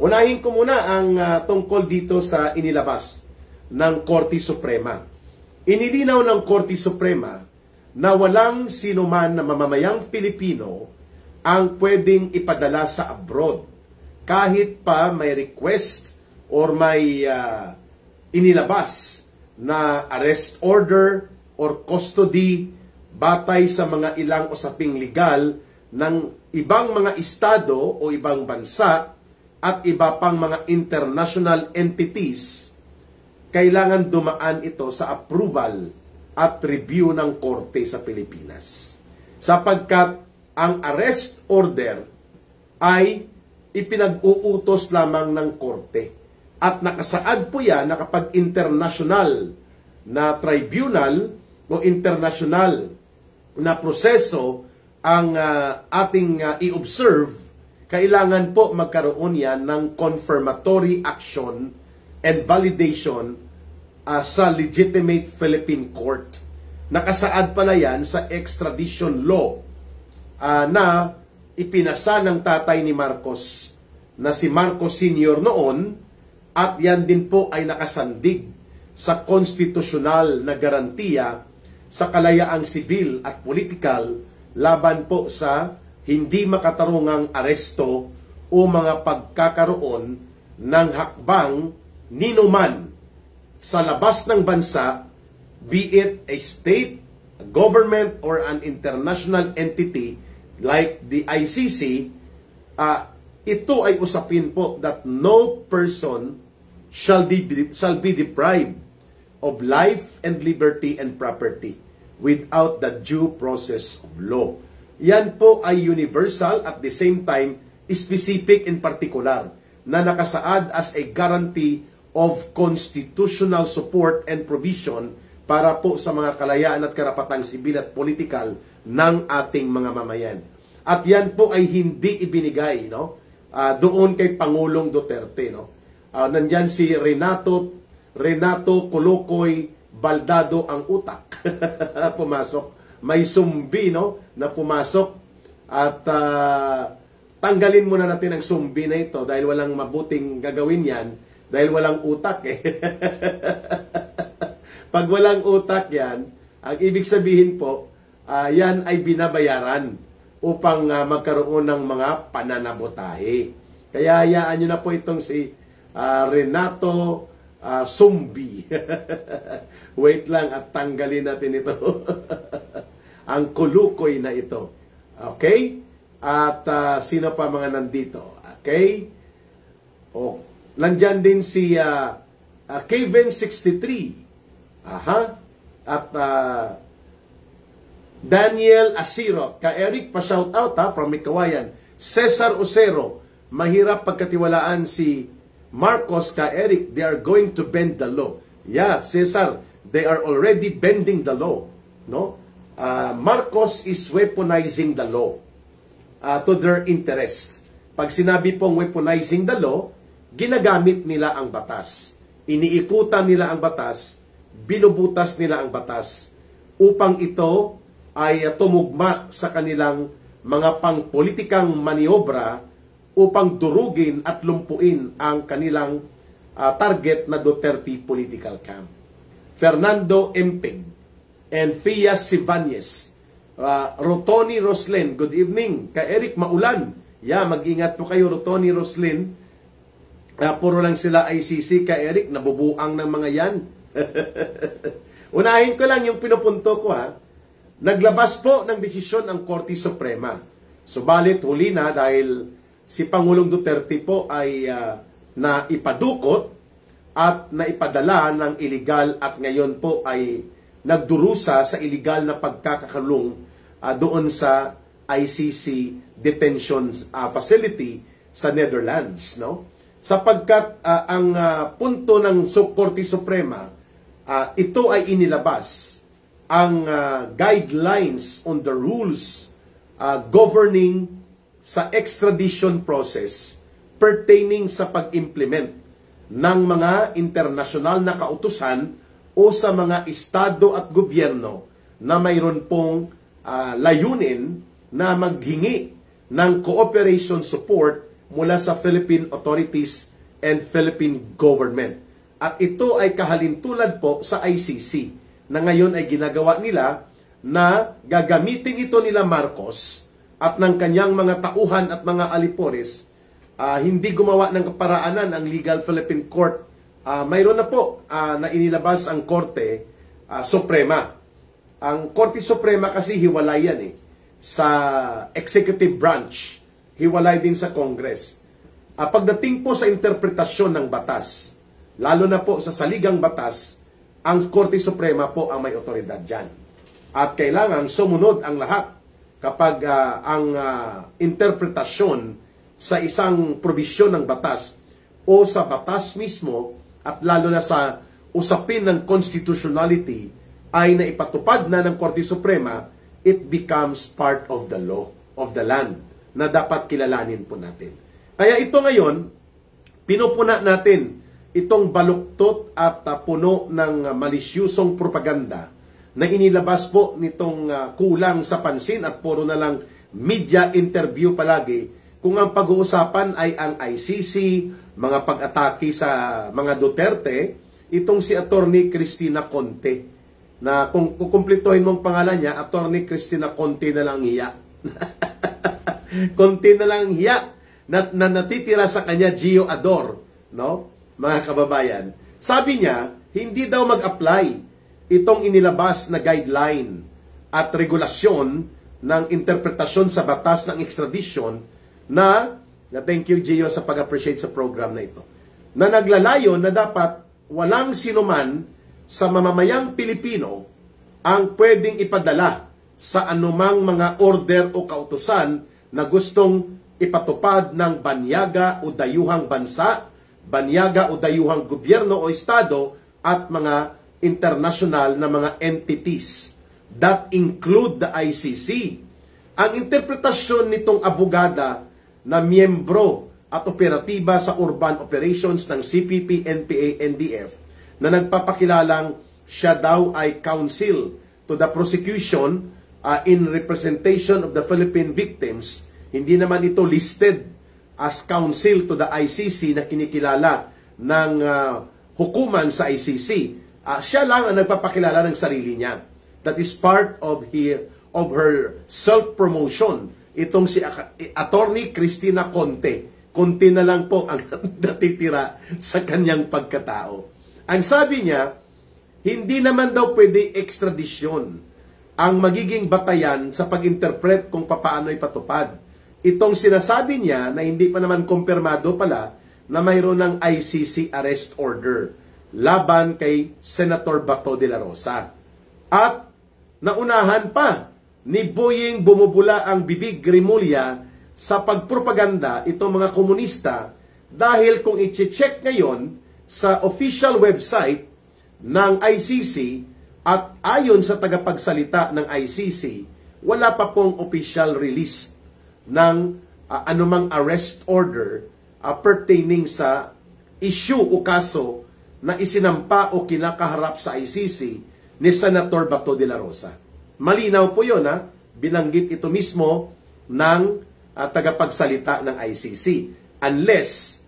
Unahin ko muna ang tungkol dito sa inilabas ng Korte Suprema. Inilinaw ng Korte Suprema na walang sinuman na mamamayang Pilipino ang pwedeng ipadala sa abroad kahit pa may request or may inilabas na arrest order or custody batay sa mga ilang usaping legal ng ibang mga estado o ibang bansa at iba pang mga international entities. Kailangan dumaan ito sa approval at review ng korte sa Pilipinas. Sapagkat ang arrest order ay ipinag-uutos lamang ng korte. At nakasaad po yan na kapag international na tribunal o international na proseso ang ating i-observe, kailangan po magkaroon yan ng confirmatory action and validation sa legitimate Philippine court. Nakasaad pala yan sa extradition law na ipinasa ng tatay ni Marcos na si Marcos Sr. noon, at yan din po ay nakasandig sa konstitusyonal na garantiya sa kalayaang sibil at politikal laban po sa hindi makatarungang aresto o mga pagkakaroon ng hakbang ninuman sa labas ng bansa, be it a state, a government, or an international entity like the ICC. Ito ay usapin po that no person shall be deprived of life and liberty and property without the due process of law. Yan po ay universal at the same time specific in particular na nakasaad as a guarantee of constitutional support and provision para po sa mga kalayaan at karapatang sibil at politikal ng ating mga mamayan. At yan po ay hindi ibinigay doon kay Pangulong Duterte. Nandyan si Renato Colocoy Baldado ang utak. Pumasok. May sumbi na pumasok at tanggalin muna natin ang sumbi na ito dahil walang mabuting gagawin yan dahil walang utak Pag walang utak yan, ang ibig sabihin po, yan ay binabayaran upang magkaroon ng mga pananabotahe. Kaya hayaan nyo na po itong si Renato Sumbi. Wait lang at tanggalin natin ito. Ang kulukoy na ito. Okay? At sino pa mga nandito? Okay? Nandyan din si Kevin 63. At Daniel Asirot. Ka-Eric, pa-shout out from Mikawayan. Cesar Ocero. Mahirap pagkatiwalaan si Marcos, ka-Eric. They are going to bend the law. Yeah, Cesar, they are already bending the law. Marcos is weaponizing the law to their interest. Pag sinabi pong weaponizing the law, ginagamit nila ang batas. Iniikutan nila ang batas, binubutas nila ang batas upang ito ay tumugma sa kanilang mga pangpolitikang maniobra upang durugin at lumpuin ang kanilang target na Duterte political camp. Fernando Empeg and Fia Sivanes, Rotoni Roslin, good evening. Ka-Eric, maulan. Mag-ingat po kayo, Rotoni Roslin. Puro lang sila ICC, ka-Eric, nabubuang ng mga yan. Unahin ko lang yung pinupunto ko. Naglabas po ng desisyon ang Korte Suprema. Subalit huli na dahil si Pangulong Duterte po ay naipadukot at naipadala ng illegal at ngayon po ay nagdurusa sa illegal na pagkakakulong doon sa ICC detention facility sa Netherlands. Sapagkat ang punto ng Korte Suprema, ito ay inilabas ang guidelines on the rules governing sa extradition process pertaining sa pag-implement ng mga internasyonal na kautusan o sa mga estado at gobyerno na mayroon pong layunin na maghingi ng cooperation support mula sa Philippine authorities and Philippine government. At ito ay kahalintulad po sa ICC na ngayon ay ginagawa nila na gagamitin ito nila Marcos at ng kanyang mga tauhan at mga alipores. Hindi gumawa ng kaparaanan ang Legal Philippine Court. Mayroon na po na inilabas ang Korte Suprema. Ang Korte Suprema kasi hiwalay yan sa executive branch. Hiwalay din sa Congress. Pagdating po sa interpretasyon ng batas, lalo na po sa saligang batas, ang Korte Suprema po ang may otoridad dyan. At kailangan sumunod ang lahat kapag ang interpretasyon sa isang probisyon ng batas o sa batas mismo at lalo na sa usapin ng constitutionality ay naipatupad na ng Korte Suprema, it becomes part of the law of the land na dapat kilalanin po natin. Kaya ito ngayon, pinupuna natin itong baluktot at puno ng malisyusong propaganda na inilabas po nitong kulang sa pansin at puro na lang media interview palagi kung ang pag-uusapan ay ang ICC, mga pag-atake sa mga Duterte, itong si Attorney Cristina Conte, na kung kukumplituhin mong pangalan niya, Attorney Cristina Conte na lang hiya. Conte na lang hiya na natitira sa kanya Gio Ador, no? Mga kababayan. Sabi niya, hindi daw mag-apply itong inilabas na guideline at regulasyon ng interpretasyon sa batas ng extradition na thank you Gio sa pag-appreciate sa program na ito, na naglalayo na dapat walang sinuman sa mamamayang Pilipino ang pwedeng ipadala sa anumang mga order o kautusan na gustong ipatupad ng banyaga o dayuhang bansa, banyaga o dayuhang gobyerno o estado at mga international na mga entities that include the ICC. Ang interpretasyon nitong abogada na miyembro at operatiba sa urban operations ng CPP, NPA, NDF na nagpapakilalang siya daw ay counsel to the prosecution in representation of the Philippine victims. Hindi naman ito listed as counsel to the ICC na kinikilala ng hukuman sa ICC. Siya lang ang nagpapakilala ng sarili niya. That is part of her self-promotion. Itong si Attorney Cristina Conte. Conte na lang po ang natitira sa kanyang pagkatao. Ang sabi niya, hindi naman daw pwede extradition ang magiging batayan sa pag-interpret kung paano ipatupad. Itong sinasabi niya na hindi pa naman kumpirmado pala na mayroon ng ICC arrest order laban kay Senator Bato de la Rosa. At naunahan pa ni Boying bumubula ang bibig Rimulya sa pagpropaganda itong mga komunista dahil kung i-check ngayon sa official website ng ICC at ayon sa tagapagsalita ng ICC, wala pa pong official release ng anumang arrest order pertaining sa issue o kaso na isinampa o kinakaharap sa ICC ni Senator Bato de la Rosa. Malinaw po yun, binanggit ito mismo ng tagapagsalita ng ICC. Unless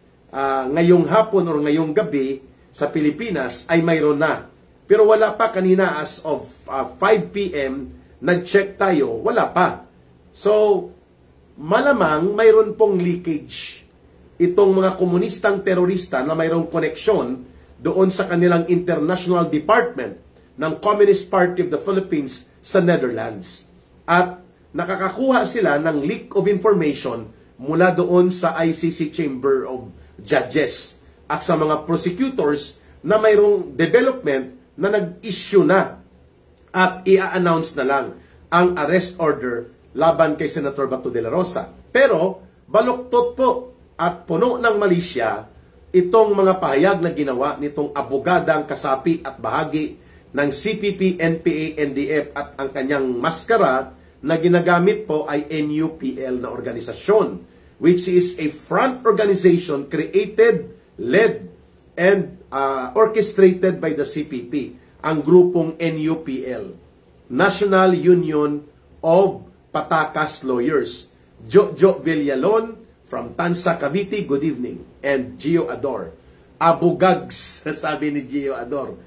ngayong hapon o ngayong gabi sa Pilipinas ay mayroon na. Pero wala pa kanina as of 5 p.m. nag-check tayo, wala pa. So, malamang mayroon pong leakage itong mga komunistang terorista na mayroong koneksyon doon sa kanilang international department ng Communist Party of the Philippines sa Netherlands. At nakakakuha sila ng leak of information mula doon sa ICC Chamber of Judges at sa mga prosecutors na mayroong development na nag-issue na at i-announce na lang ang arrest order laban kay Senator Bato de la Rosa. Pero baluktot po at puno ng malisya itong mga pahayag na ginawa nitong abogadang kasapi at bahagi ng CPP, NPA, NDF at ang kanyang maskara na ginagamit po ay NUPL na organisasyon, which is a front organization created, led, and orchestrated by the CPP, ang grupong NUPL, National Union of Patakas Lawyers. Jojo Villalon, from Tansa, Cavite, good evening. And Gio Ador. Abugags, sabi ni Gio Ador.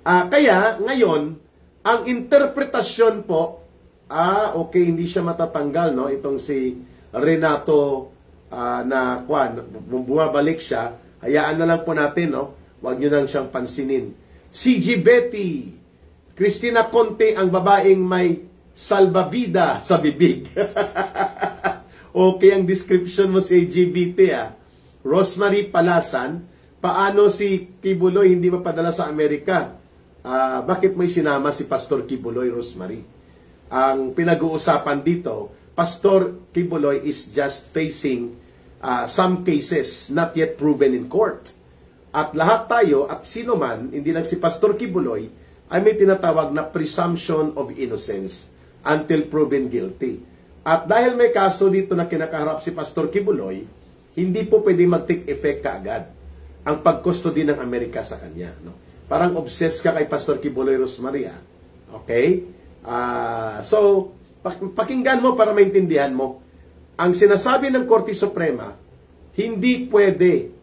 Kaya, ngayon, ang interpretasyon po, okay, hindi siya matatanggal, no? Itong si Renato, na, bumabalik siya, hayaan na lang po natin, no? Huwag nyo nang siyang pansinin. CG Betty, Cristina Conte, ang babaeng may salbabida sa bibig. Okay ang description mo sa LGBT, Rosemary Palasan, paano si Kibuloy hindi mapadala sa Amerika? Bakit may sinama si Pastor Kibuloy, Rosemary? Ang pinag-uusapan dito, Pastor Kibuloy is just facing some cases not yet proven in court. At lahat tayo, at sino man, hindi lang si Pastor Kibuloy, ay may tinatawag na presumption of innocence until proven guilty. At dahil may kaso dito na kinakaharap si Pastor Kibuloy, hindi po pwede mag-take effect kaagad ang pagkustody ng Amerika sa kanya. No? Parang obsessed ka kay Pastor Kibuloy, Rosmaria. Okay? So, pakinggan mo para maintindihan mo. Ang sinasabi ng Korte Suprema, hindi pwede,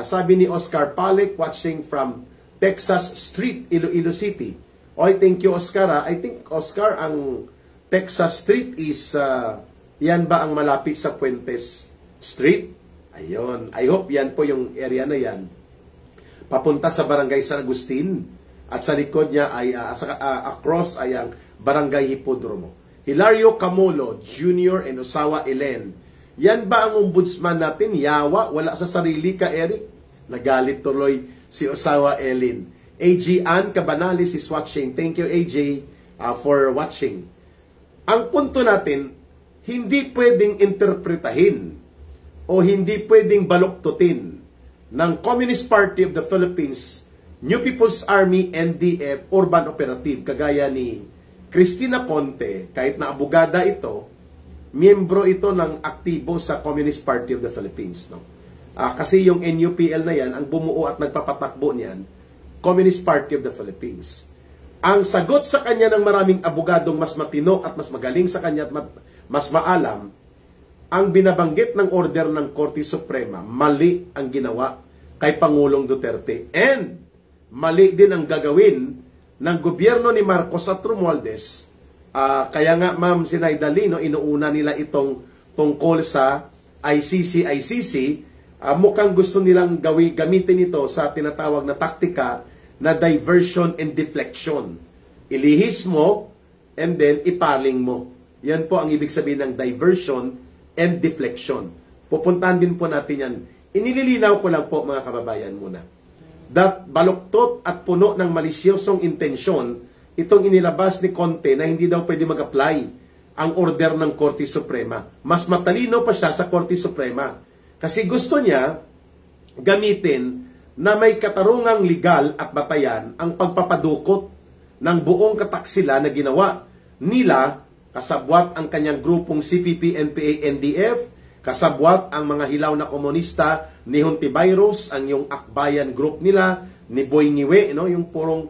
sabi ni Oscar Palek, watching from Texas Street, Iloilo City. Oy, thank you, Oscar. I think, Oscar, ang Texas Street is, yan ba ang malapit sa Puentes Street? Ayun. I hope yan po yung area na yan. Papunta sa Barangay San Agustin. At sa likod niya ay, across ay ang Barangay Hipodromo. Hilario Camolo Jr. and Osawa Elen. Yan ba ang ombudsman natin? Yawa, wala sa sarili ka, Eric? Nagalit tuloy si Osawa Ellen. AG Ann Cabanales is watching. Thank you, AJ, for watching. Ang punto natin, hindi pwedeng interpretahin o hindi pwedeng baluktutin ng Communist Party of the Philippines, New People's Army, NDF, Urban Operative, kagaya ni Cristina Conte, kahit na abogada ito, miyembro ito ng aktibo sa Communist Party of the Philippines. No? Kasi yung NUPL na yan, ang bumuo at nagpapatakbo niyan, Communist Party of the Philippines. Ang sagot sa kanya ng maraming abogadong mas matino at mas magaling sa kanya at mas maalam, ang binabanggit ng order ng Korte Suprema, mali ang ginawa kay Pangulong Duterte. And mali din ang gagawin ng gobyerno ni Marcos at Romualdez. Kaya nga, Ma'am Sinaida Lino, inuuna nila itong tungkol sa ICC. Mukhang gusto nilang gamitin ito sa tinatawag na taktika na diversion and deflection. Ilihis mo, and then ipaling mo. Yan po ang ibig sabihin ng diversion and deflection. Pupuntahan din po natin yan. Inililinaw ko lang po, mga kababayan, muna. That baluktot at puno ng malisyosong intensyon, itong inilabas ni Conte na hindi daw pwede mag-apply ang order ng Korte Suprema. Mas matalino pa siya sa Korte Suprema. Kasi gusto niya gamitin na may katarungang legal at batayan ang pagpapadukot ng buong kataksila na ginawa nila, kasabwat ang kanyang grupong CPP, NPA, NDF, kasabwat ang mga hilaw na komunista ni Hontiveros, ang yung Akbayan group nila, ni Boy Ngiwe, no? Yung purong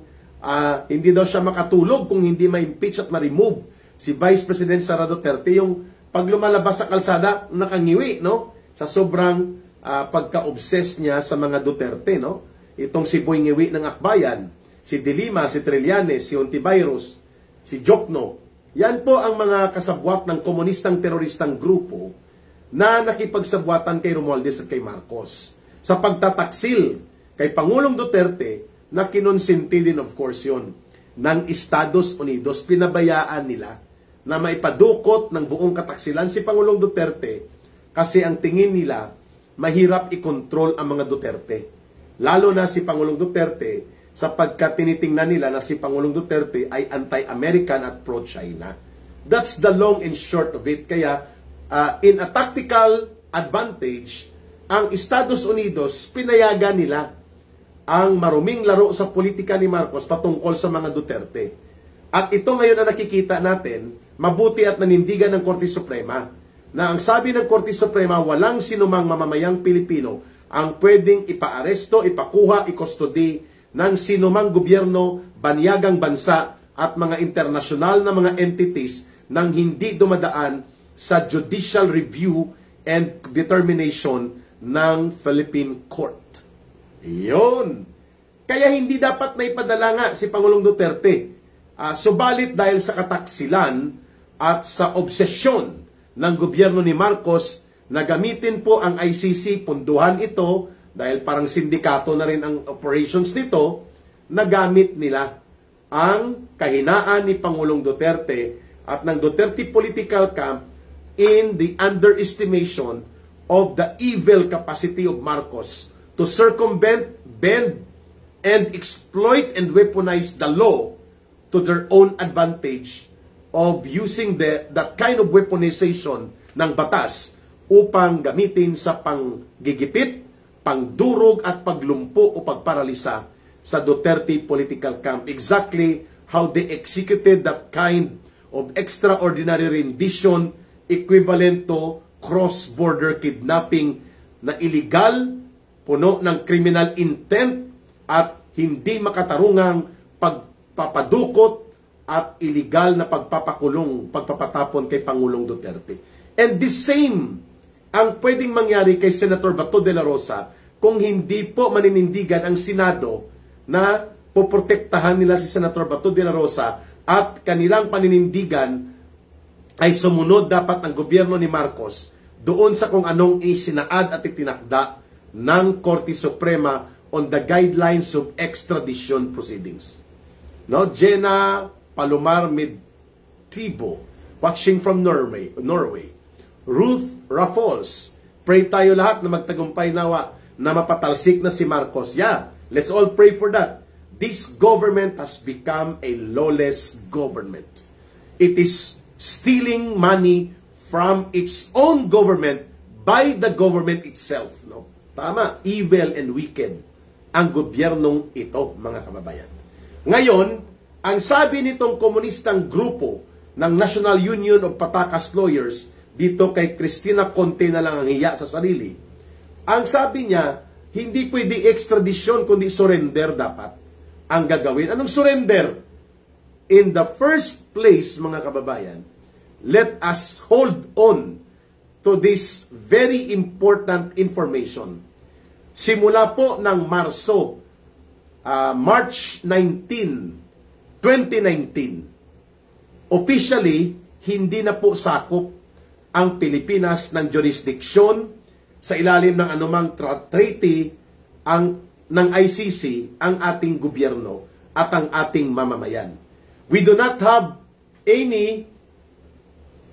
hindi daw siya makatulog kung hindi ma-impeach at ma-remove si Vice President Sara Duterte. Yung pag lumalabas sa kalsada, nakangiwi, no? Sa sobrang pagka-obsess niya sa mga Duterte, no? Itong si Boy Ngiwi ng Akbayan, si De Lima, si Trillanes, si Hontiveros, si Jokno. Yan po ang mga kasabwat ng komunistang teroristang grupo na nakipagsabwatan kay Romualdez at kay Marcos sa pagtataksil kay Pangulong Duterte na kinonsinti din, of course, yun ng Estados Unidos. Pinabayaan nila na maipadukot ng buong kataksilan si Pangulong Duterte kasi ang tingin nila mahirap i-control ang mga Duterte. Lalo na si Pangulong Duterte sapagkat tinitingnan nila na si Pangulong Duterte ay anti-American at pro-China. That's the long and short of it. Kaya in a tactical advantage, ang Estados Unidos pinayagan nila ang maruming laro sa politika ni Marcos patungkol sa mga Duterte. At ito ngayon na nakikita natin, mabuti at nanindigan ng Korte Suprema, na ang sabi ng Korte Suprema, walang sinumang mamamayang Pilipino ang pwedeng ipaaresto, ipakuha, ikustodi ng sinumang gobyerno, banyagang bansa at mga internasyonal na mga entities nang hindi dumadaan sa judicial review and determination ng Philippine Court. Iyon. Kaya hindi dapat na ipadala nga si Pangulong Duterte. Subalit dahil sa kataksilan at sa obsesyon ng gobyerno ni Marcos na gamitin po ang ICC, punduhan ito, dahil parang sindikato na rin ang operations nito, nagamit nila ang kahinaan ni Pangulong Duterte at ng Duterte political camp in the underestimation of the evil capacity of Marcos to circumvent, bend, and exploit and weaponize the law to their own advantage of using that kind of weaponization ng batas upang gamitin sa panggigipit, pangdurog at paglumpo o pagparalisa sa Duterte political camp. Exactly how they executed that kind of extraordinary rendition equivalent to cross-border kidnapping na illegal, puno ng criminal intent at hindi makatarungang pagpapadukot at illegal na pagpapakulong, pagpapatapon kay Pangulong Duterte. And the same ang pwedeng mangyari kay Senator Bato de la Rosa kung hindi po maninindigan ang Senado na poprotektahan nila si Senator Bato de la Rosa at kanilang paninindigan ay sumunod dapat ng gobyerno ni Marcos doon sa kung anong isinaad at itinakda ng Korte Suprema on the guidelines of extradition proceedings. No, Jenna Palomar Medtibo, watching from Norway. Ruth Raffles, pray tayo lahat na magtagumpay nawa na mapatalsik na si Marcos. Yeah, let's all pray for that. This government has become a lawless government. It is stealing money from its own government by the government itself. No? Tama, evil and wicked ang gobyernong ito, mga kababayan. Ngayon, ang sabi nitong komunistang grupo ng National Union of Patakas Lawyers, dito kay Cristina Conte na lang ang hiya sa sarili, ang sabi niya, hindi pwede extradition kundi surrender dapat ang gagawin. Anong surrender? In the first place, mga kababayan, let us hold on to this very important information. Simula po ng March 19, 2019, officially, hindi na po sakop ang Pilipinas ng jurisdiction sa ilalim ng anumang treaty ng ICC ang ating gobyerno at ang ating mamamayan. We do not have any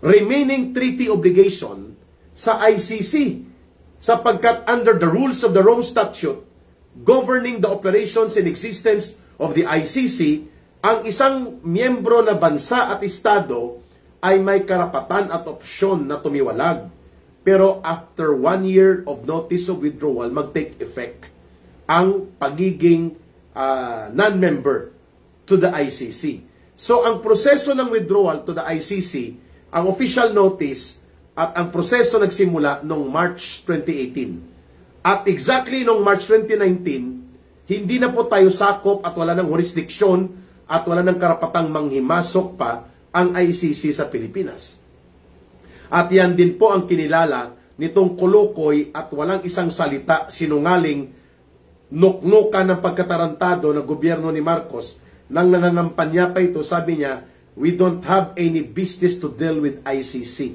remaining treaty obligation sa ICC sapagkat under the rules of the Rome Statute governing the operations and existence of the ICC, ang isang miyembro na bansa at estado ay may karapatan at opsyon na tumiwalag. Pero after 1 year of notice of withdrawal, mag-take effect ang pagiging non-member to the ICC. So ang proseso ng withdrawal to the ICC, ang official notice at ang proseso nagsimula noong March 2018. At exactly noong March 2019, hindi na po tayo sakop at wala ng jurisdiksyon at wala ng karapatang manghimasok pa ang ICC sa Pilipinas. At yan din po ang kinilala nitong kulukoy at walang isang salita, sinungaling, nuknukan ng pagkatarantado ng gobyerno ni Marcos. Nang nangangampanya pa ito, sabi niya, we don't have any business to deal with ICC.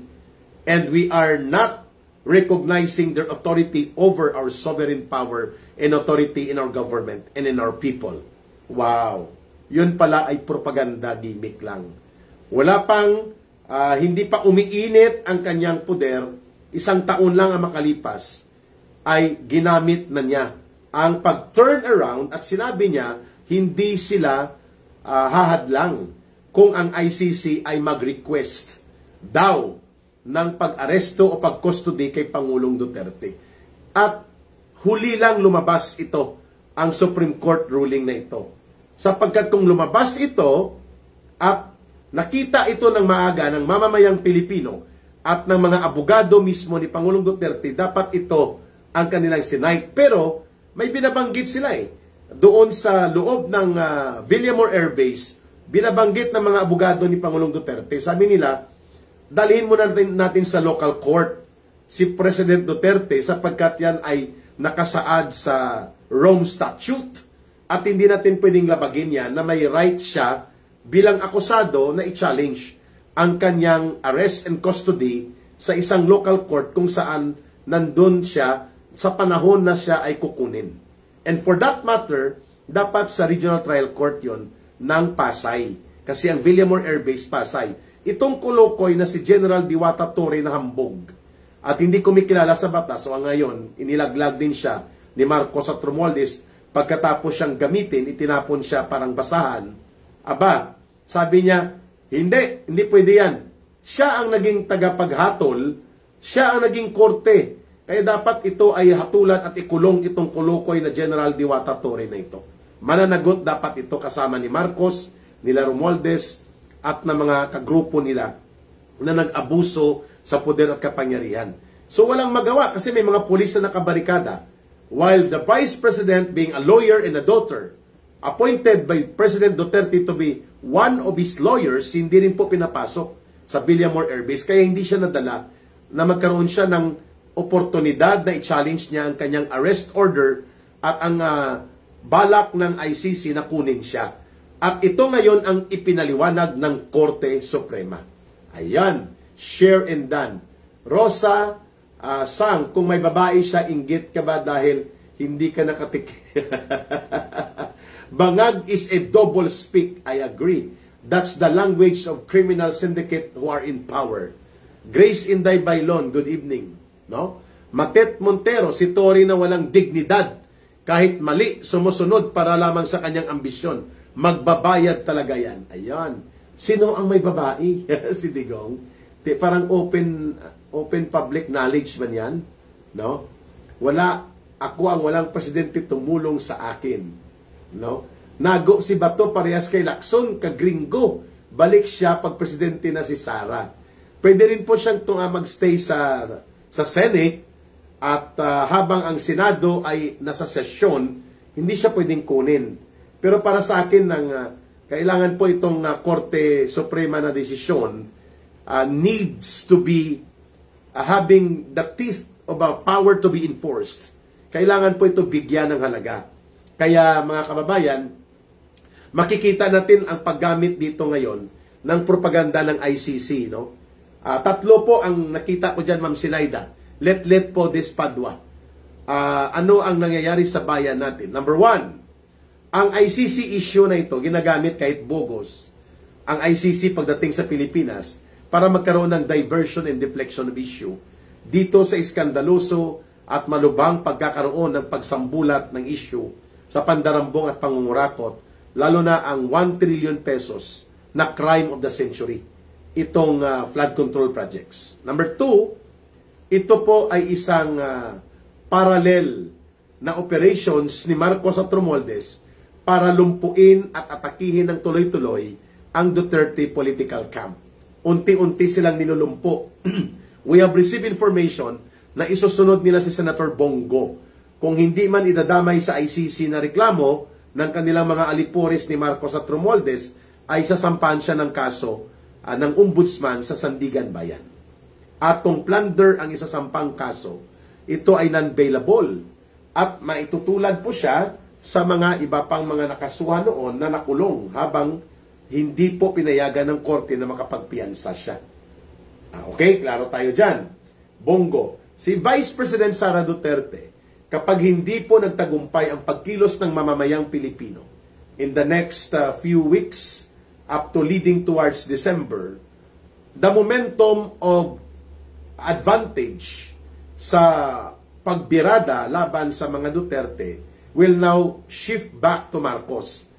And we are not recognizing their authority over our sovereign power and authority in our government and in our people. Wow! Yun pala ay propaganda, gimmick lang. Wala pang, hindi pa umiinit ang kanyang poder, isang taon lang ang makalipas, ay ginamit na niya ang pag-turn around at sinabi niya, hindi sila hahadlang kung ang ICC ay mag-request daw ng pag-aresto o pag-custody kay Pangulong Duterte. At huli lang lumabas ito, ang Supreme Court ruling na ito. Sapagkat kung lumabas ito at nakita ito ng maaga ng mamamayang Pilipino at ng mga abogado mismo ni Pangulong Duterte, dapat ito ang kanilang sinight. Pero may binabanggit sila doon sa loob ng Villamor Air Base, binabanggit ng mga abogado ni Pangulong Duterte. Sabi nila, dalhin mo natin sa local court si President Duterte sapagkat yan ay nakasaad sa Rome Statute at hindi natin pwedeng labagin yan na may right siya bilang akusado na i-challenge ang kanyang arrest and custody sa isang local court kung saan nandun siya sa panahon na siya ay kukunin. And for that matter, dapat sa Regional Trial Court yon ng Pasay. Kasi ang Villamor Air Base, Pasay. Itong kolokoy na si General Diwata Torre na hambog at hindi kumikilala sa batas, so ngayon, inilaglag din siya ni Marcos at Romualdez. Pagkatapos siyang gamitin, itinapon siya parang basahan. Aba, sabi niya, hindi pwede yan. Siya ang naging tagapaghatol, siya ang naging korte. Kaya dapat ito ay hatulan at ikulong itong kolokoy na General Diwata Torre na ito. Mananagot dapat ito kasama ni Marcos, nila Romualdez, at na mga kagrupo nila na nag-abuso sa poder at kapangyarihan. So walang magawa kasi may mga pulis na nakabarikada. While the Vice President, being a lawyer and a daughter, appointed by President Duterte to be one of his lawyers, hindi rin po pinapasok sa Villamor Air Base. Kaya hindi siya nadala na magkaroon siya ng oportunidad na i-challenge niya ang kanyang arrest order at ang balak ng ICC na kunin siya. At ito ngayon ang ipinaliwanag ng Korte Suprema. Ayan, share and done. Rosa, Sang, kung may babae siya, inggit ka ba dahil hindi ka nakatik? Bangag is a double speak. I agree. That's the language of criminal syndicate who are in power. Grace Inday Bailon, good evening. No? Matet Montero, si Tory na walang dignidad. Kahit mali, sumusunod para lamang sa kanyang ambisyon. Magbabayad talaga yan. Ayan. Sino ang may babae? Si Digong. Parang open public knowledge man yan. No? Ako ang walang presidente tumulong sa akin. No? Nago si Bato parehas kay Lacson, kagringo. Balik siya pag presidente na si Sara. Pwede rin po siyang magstay sa Senate at habang ang Senado ay nasa sesyon, hindi siya pwedeng kunin. Pero para sa akin, kailangan po itong Korte Suprema na desisyon needs to be having the teeth of a power to be enforced. Kailangan po ito bigyan ng halaga. Kaya mga kababayan, makikita natin ang paggamit dito ngayon ng propaganda ng ICC. No? Tatlo po ang nakita ko dyan, Ma'am Sinaida. Let po this Padua. Ano ang nangyayari sa bayan natin? Number one, ang ICC issue na ito, ginagamit kahit bogus, ang ICC pagdating sa Pilipinas, para magkaroon ng diversion and deflection of issue dito sa iskandaloso at malubhang pagkakaroon ng pagsambulat ng issue sa pandarambong at pangungurakot, lalo na ang 1 trillion pesos na crime of the century, itong flood control projects. Number two, ito po ay isang parallel na operations ni Marcos at Romualdez para lumpuin at atakihin ng tuloy-tuloy ang Duterte political camp. Unti-unti silang nilulumpo. We have received information na isusunod nila si Senator Bongo. Kung hindi man idadamay sa ICC na reklamo ng kanilang mga alipores ni Marcos at Romualdez, ay sasampahan siya ng kaso ng ombudsman sa Sandigan Bayan. At kung plunder ang isasampang kaso, ito ay non-bailable at maitutulad po siya sa mga iba pang mga nakasuhan noon na nakulong habang hindi po pinayagan ng korte na makapagpiyansa siya. Okay, klaro tayo dyan. Bongo, si Vice President Sara Duterte, kapag hindi po nagtagumpay ang pagkilos ng mamamayang Pilipino in the next few weeks up to leading towards December, the momentum of advantage sa pagbirada laban sa mga Duterte will now shift back to Marcos.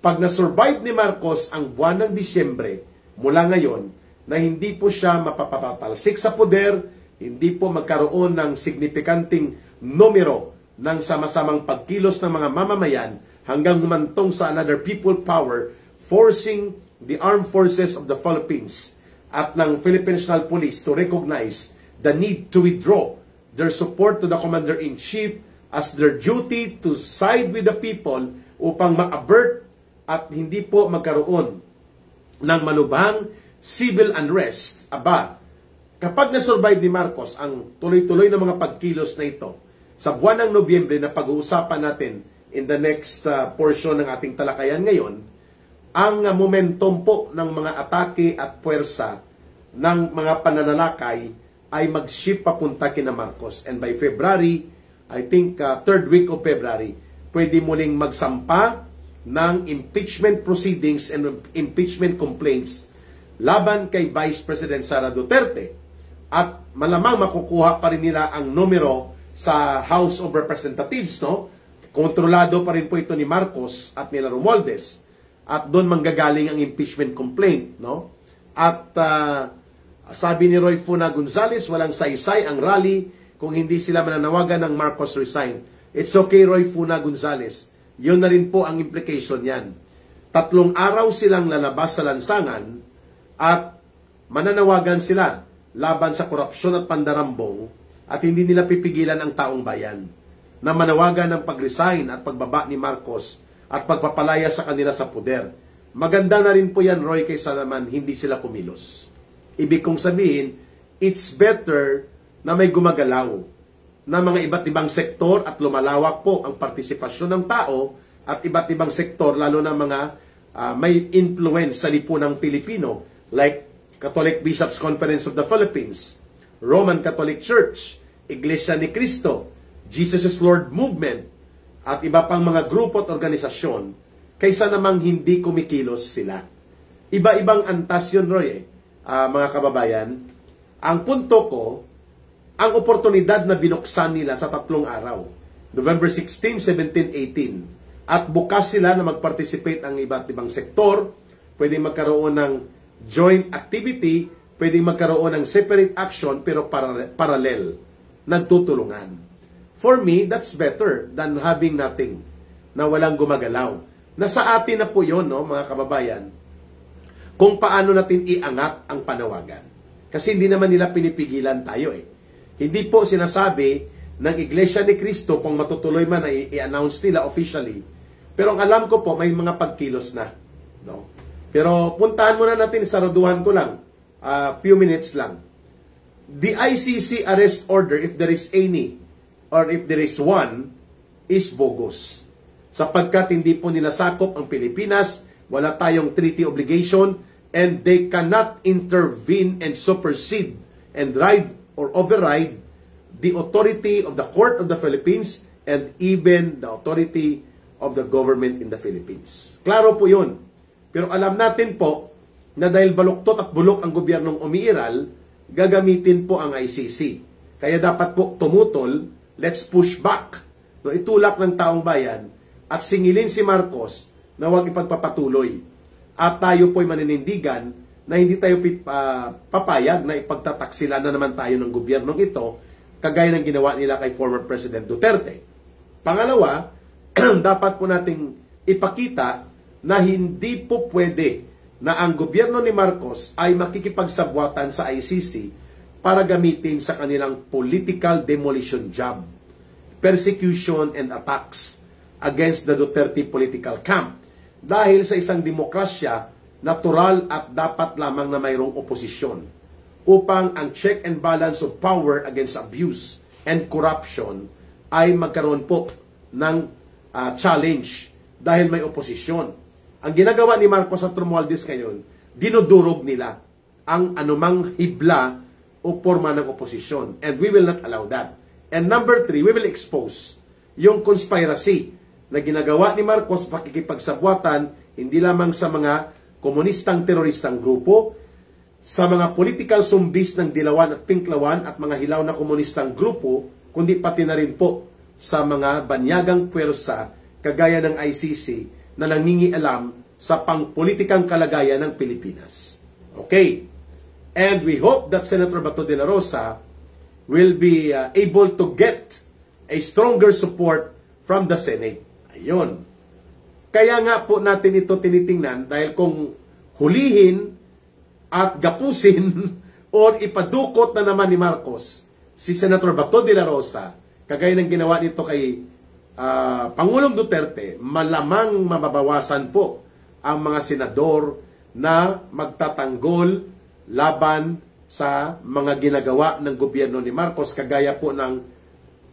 Pag na-survive ni Marcos ang buwan ng Disyembre, mula ngayon, na hindi po siya mapapatalsik sa poder, hindi po magkaroon ng signifikanting numero ng sama-samang pagkilos ng mga mamamayan hanggang humantong sa another people power, forcing the armed forces of the Philippines at ng Philippine National Police to recognize the need to withdraw their support to the Commander-in-Chief as their duty to side with the people upang ma-avert at hindi po magkaroon ng malubhang civil unrest. Aba, kapag na-survive ni Marcos ang tuloy-tuloy na mga pagkilos na ito, sa buwan ng Nobyembre na pag-uusapan natin in the next portion ng ating talakayan ngayon, ang momentum po ng mga atake at puwersa ng mga pananalakay ay mag-shift papunta kina Marcos. And by February, I think third week of February, pwede muling magsampa ng impeachment proceedings and impeachment complaints laban kay Vice President Sara Duterte. At malamang makukuha pa rin nila ang numero sa House of Representatives, no? Kontrolado pa rin po ito ni Marcos at nila Romualdez. At doon manggagaling ang impeachment complaint, no? At sabi ni Roy Funa Gonzales, walang saysay ang rally kung hindi sila mananawagan ng Marcos resign. It's okay, Roy Funa Gonzales. Yun na rin po ang implication yan. 3 araw silang lalabas sa lansangan at mananawagan sila laban sa korupsyon at pandarambong at hindi nila pipigilan ang taong bayan na manawagan ng pag-resign at pagbaba ni Marcos at pagpapalaya sa kanila sa puder. Maganda na rin po yan, Roy, kaysa naman hindi sila kumilos. Ibig kong sabihin, it's better na may gumagalaw na mga iba't ibang sektor at lumalawak po ang partisipasyon ng tao at iba't ibang sektor, lalo na mga may influence sa lipunang Pilipino, like Catholic Bishops' Conference of the Philippines, Roman Catholic Church, Iglesia ni Cristo, Jesus is Lord Movement, at iba pang mga grupo at organisasyon, kaysa namang hindi kumikilos sila. Iba-ibang antas yun, Roy, mga kababayan. Ang punto ko, ang oportunidad na binuksan nila sa 3 araw, November 16, 17, 18, at bukas sila na mag-participate ang iba't ibang sektor, pwedeng magkaroon ng joint activity, pwedeng magkaroon ng separate action, pero parallel, nagtutulungan. For me, that's better than having nothing, na walang gumagalaw. Nasa atin na po yun, no, mga kababayan, kung paano natin iangat ang panawagan. Kasi hindi naman nila pinipigilan tayo eh. Hindi po sinasabi ng Iglesia ni Cristo kung matutuloy man ay i-announce nila officially. Pero ang alam ko po, may mga pagkilos na. No? Pero puntahan muna natin, saraduhan ko lang, few minutes lang. The ICC arrest order, if there is any, or if there is one, is bogus. Sapagkat hindi po nila sakop ang Pilipinas, wala tayong treaty obligation, and they cannot intervene and supersede and ride or override the authority of the Court of the Philippines and even the authority of the government in the Philippines. Klaro po yun. Pero alam natin po na dahil baluktot at bulok ang gobyernong umiiral, gagamitin po ang ICC. Kaya dapat po tumutol, let's push back. No, itulak ng taong bayan at singilin si Marcos na huwag ipagpapatuloy. At tayo po'y maninindigan na hindi tayo papayag na ipagtataksila na naman tayo ng gobyernong ito, kagaya ng ginawa nila kay former President Duterte. Pangalawa, dapat po nating ipakita na hindi po pwede na ang gobyerno ni Marcos ay makikipagsabwatan sa ICC para gamitin sa kanilang political demolition job, persecution and attacks against the Duterte political camp. Dahil sa isang demokrasya, natural at dapat lamang na mayroong oposisyon upang ang check and balance of power against abuse and corruption ay magkaroon po ng challenge dahil may oposisyon. Ang ginagawa ni Marcos at Romualdez ngayon, dinudurog nila ang anumang hibla o forma ng oposisyon. And we will not allow that. And number 3, we will expose yung conspiracy na ginagawa ni Marcos pakikipagsabwatan hindi lamang sa mga komunistang teroristang grupo, sa mga political zombies ng Dilawan at Pinklawan at mga hilaw na komunistang grupo, kundi pati na rin po sa mga banyagang puwersa kagaya ng ICC na nangingialam sa pangpolitikang kalagayan ng Pilipinas. Okay. And we hope that Senator Bato de la Rosa will be able to get a stronger support from the Senate. Ayun. Kaya nga po natin ito tinitingnan dahil kung hulihin at gapusin o ipadukot na naman ni Marcos si Senator Bato de la Rosa, kagaya ng ginawa nito kay Pangulong Duterte, malamang mababawasan po ang mga senador na magtatanggol laban sa mga ginagawa ng gobyerno ni Marcos, kagaya po ng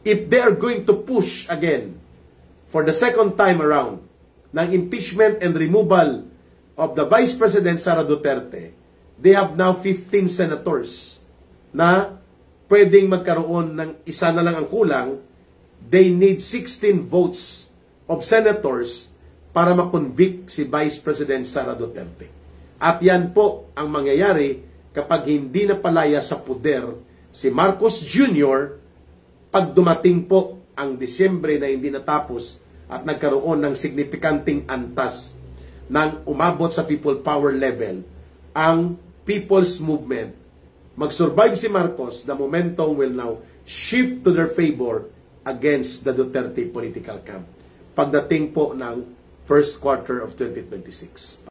if they are going to push again for the second time around ng impeachment and removal of the Vice President Sara Duterte, they have now 15 senators na pwedeng magkaroon ng isa na lang ang kulang. They need 16 votes of senators para makonvict si Vice President Sara Duterte. At yan po ang mangyayari kapag hindi na palaya sa puder si Marcos Jr. pag dumating po ang Disyembre na hindi natapos at nagkaroon ng signifikanting antas ng umabot sa people power level ang people's movement. Mag-survive si Marcos, the momentum will now shift to their favor against the Duterte political camp pagdating po ng first quarter of 2026.